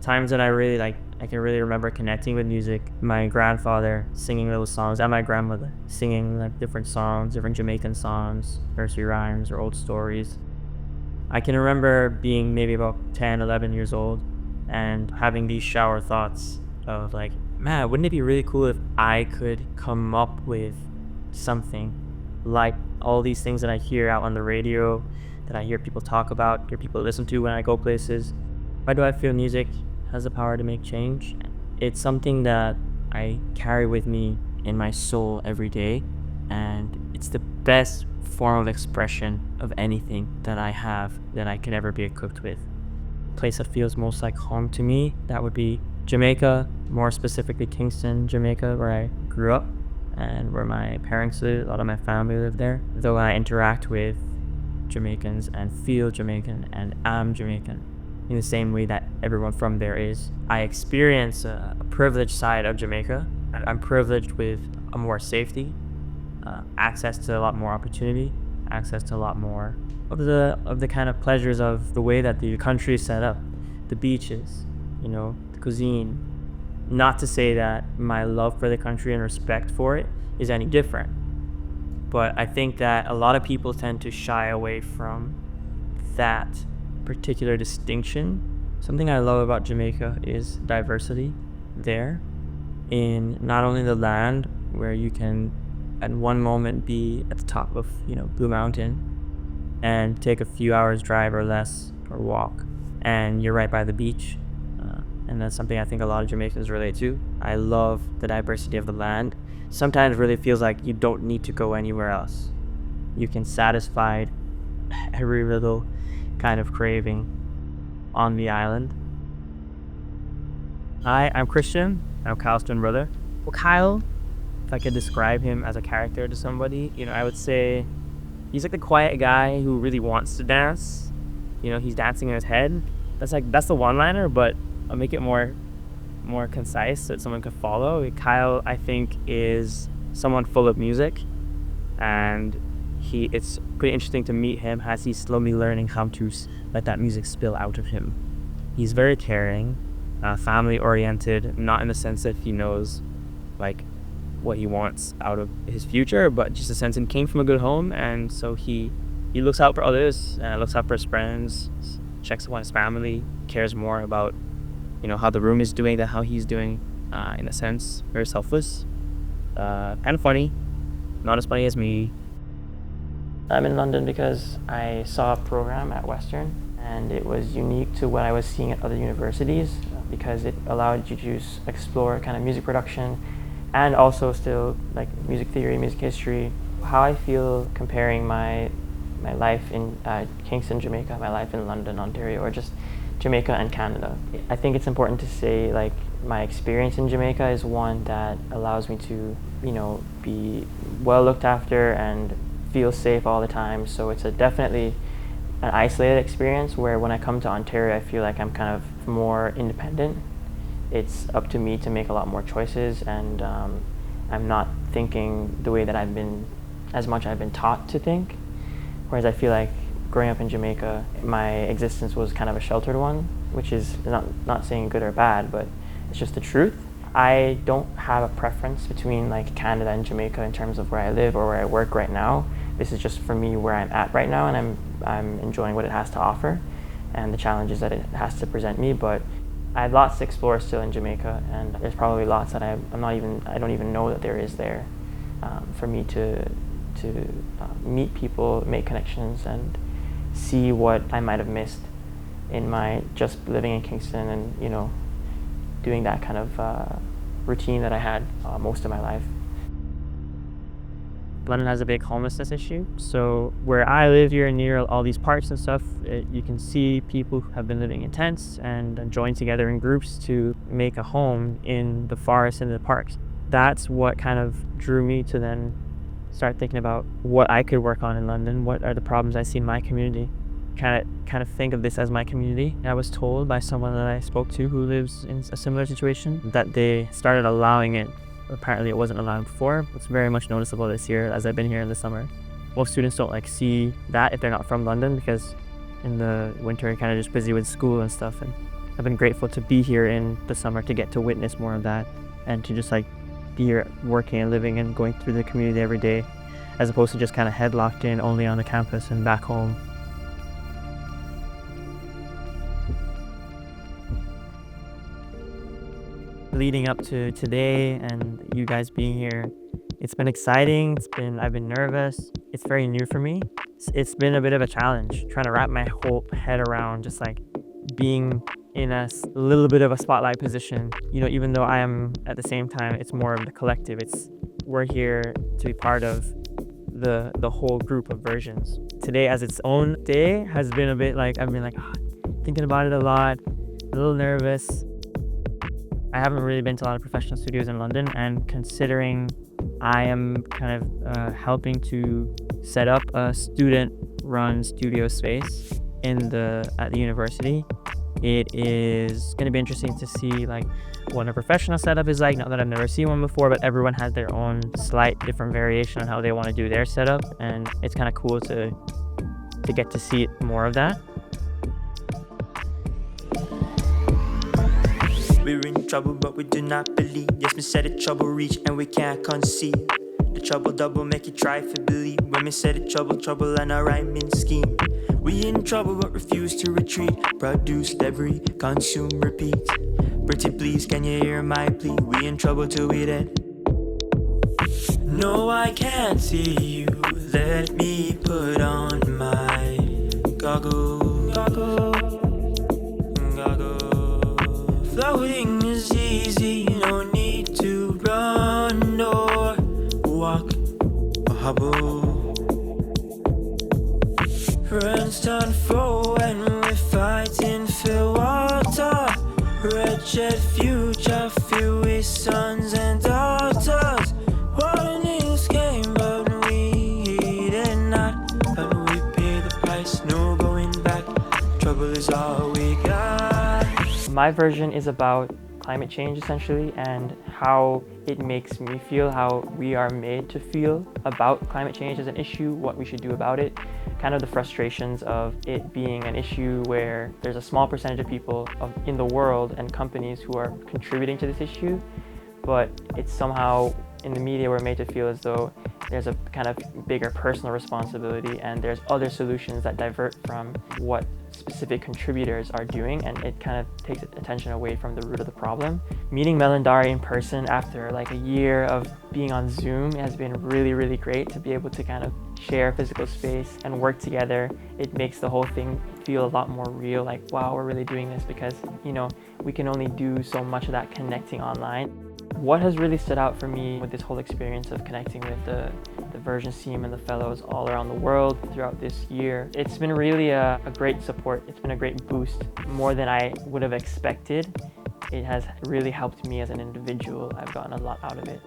Times that I can really remember connecting with music. My grandfather singing those songs, and my grandmother singing like different songs, different Jamaican songs, nursery rhymes or old stories. I can remember being maybe about 10, 11 years old and having these shower thoughts of like, man, wouldn't it be really cool if I could come up with something like all these things that I hear out on the radio, that I hear people talk about, hear people listen to when I go places. Why do I feel music has the power to make change? It's something that I carry with me in my soul every day, and it's the best form of expression of anything that I have that I could ever be equipped with. The place that feels most like home to me, that would be Jamaica, more specifically Kingston, Jamaica, where I grew up and where my parents live. A lot of my family live there. Though I interact with Jamaicans and feel Jamaican and am Jamaican in the same way that everyone from there is, I experience a privileged side of Jamaica. I'm privileged with a more safety, access to a lot more opportunity, access to a lot more of the kind of pleasures of the way that the country is set up, the beaches, the cuisine. Not to say that my love for the country and respect for it is any different, but I think that a lot of people tend to shy away from that particular distinction. Something I love about Jamaica is diversity there, in not only the land where you can at one moment be at the top of Blue Mountain and take a few hours drive or less or walk and you're right by the beach, and that's something I think a lot of Jamaicans relate to. I love the diversity of the land. Sometimes it really feels like you don't need to go anywhere else. You can satisfy every little kind of craving on the island. Hi, I'm Christian. I'm Kyle's twin brother. Well, Kyle, if I could describe him as a character to somebody, I would say he's like the quiet guy who really wants to dance. He's dancing in his head. That's the one-liner, but I'll make it more concise so that someone could follow. Kyle, I think, is someone full of music, and it's pretty interesting to meet him as he's slowly learning how to let that music spill out of him. He's very caring, family-oriented, not in the sense that he knows like what he wants out of his future, but just a sense he came from a good home, and so he looks out for others, looks out for his friends, checks on his family, cares more about how the room is doing than how he's doing, in a sense. Very selfless, kind of funny, not as funny as me. I'm in London because I saw a program at Western, and it was unique to what I was seeing at other universities because it allowed you to explore kind of music production and also still like music theory, music history. How I feel comparing my life in Kingston, Jamaica, my life in London, Ontario, or just Jamaica and Canada. I think it's important to say like my experience in Jamaica is one that allows me to, be well looked after and feel safe all the time. So it's definitely an isolated experience where when I come to Ontario, I feel like I'm kind of more independent. It's up to me to make a lot more choices, and I'm not thinking the way that I've been taught to think. Whereas I feel like growing up in Jamaica, my existence was kind of a sheltered one, which is not saying good or bad, but it's just the truth. I don't have a preference between like Canada and Jamaica in terms of where I live or where I work right now. This is just for me where I'm at right now, and I'm enjoying what it has to offer and the challenges that it has to present me. But I have lots to explore still in Jamaica, and there's probably lots that I don't even know that there is there, for me to meet people, make connections, and see what I might have missed in my just living in Kingston and doing that kind of routine that I had most of my life. London has a big homelessness issue, so where I live here near all these parks and stuff, you can see people who have been living in tents and joined together in groups to make a home in the forest and the parks. That's what kind of drew me to then start thinking about what I could work on in London. What are the problems I see in my community? Kind of think of this as my community. I was told by someone that I spoke to who lives in a similar situation that they started allowing it. Apparently it wasn't allowed before. It's very much noticeable this year as I've been here in the summer. Most students don't see that if they're not from London, because in the winter you're kind of just busy with school and stuff, and I've been grateful to be here in the summer to get to witness more of that and to just like be here working and living and going through the community every day, as opposed to just kind of head locked in only on the campus and back home. Leading up to today and you guys being here, it's been exciting. I've been nervous. It's very new for me. It's been a bit of a challenge trying to wrap my whole head around just like being in a little bit of a spotlight position, even though I am at the same time, it's more of the collective. We're here to be part of the whole group of versions. Today as its own day has been a bit like, I've been like thinking about it a lot, a little nervous. I haven't really been to a lot of professional studios in London, and considering I am kind of helping to set up a student-run studio space at the university, it is going to be interesting to see like what a professional setup is like. Not that I've never seen one before, but everyone has their own slight different variation on how they want to do their setup, and it's kind of cool to get to see more of that. We're in trouble, but we do not believe. Yes, me said the trouble reach and we can't conceive. The trouble double make you try to believe. When me said the trouble and a rhyming scheme. We in trouble but refuse to retreat. Produce, debris, consume, repeat. Pretty please, can you hear my plea? We in trouble till we dead. No, I can't see you. Let me put on my goggles. Floating is easy, no need to run or walk or hobble. Friends turn foe and we're fighting for water. Wretched future filled with sons and daughters. Warnings came but we heeded not. But we pay the price, no going back. Trouble is all we got. My version is about climate change essentially, and how it makes me feel, how we are made to feel about climate change as an issue, what we should do about it, kind of the frustrations of it being an issue where there's a small percentage of people in the world and companies who are contributing to this issue, but it's somehow in the media we're made to feel as though there's a kind of bigger personal responsibility and there's other solutions that divert from what specific contributors are doing, and it kind of takes attention away from the root of the problem. Meeting Melindari in person after like a year of being on Zoom has been really, really great to be able to kind of share physical space and work together. It makes the whole thing feel a lot more real, like wow, we're really doing this, because we can only do so much of that connecting online. What has really stood out for me with this whole experience of connecting with the Versions team and the fellows all around the world throughout this year, it's been really a great support. It's been a great boost, more than I would have expected. It has really helped me as an individual. I've gotten a lot out of it.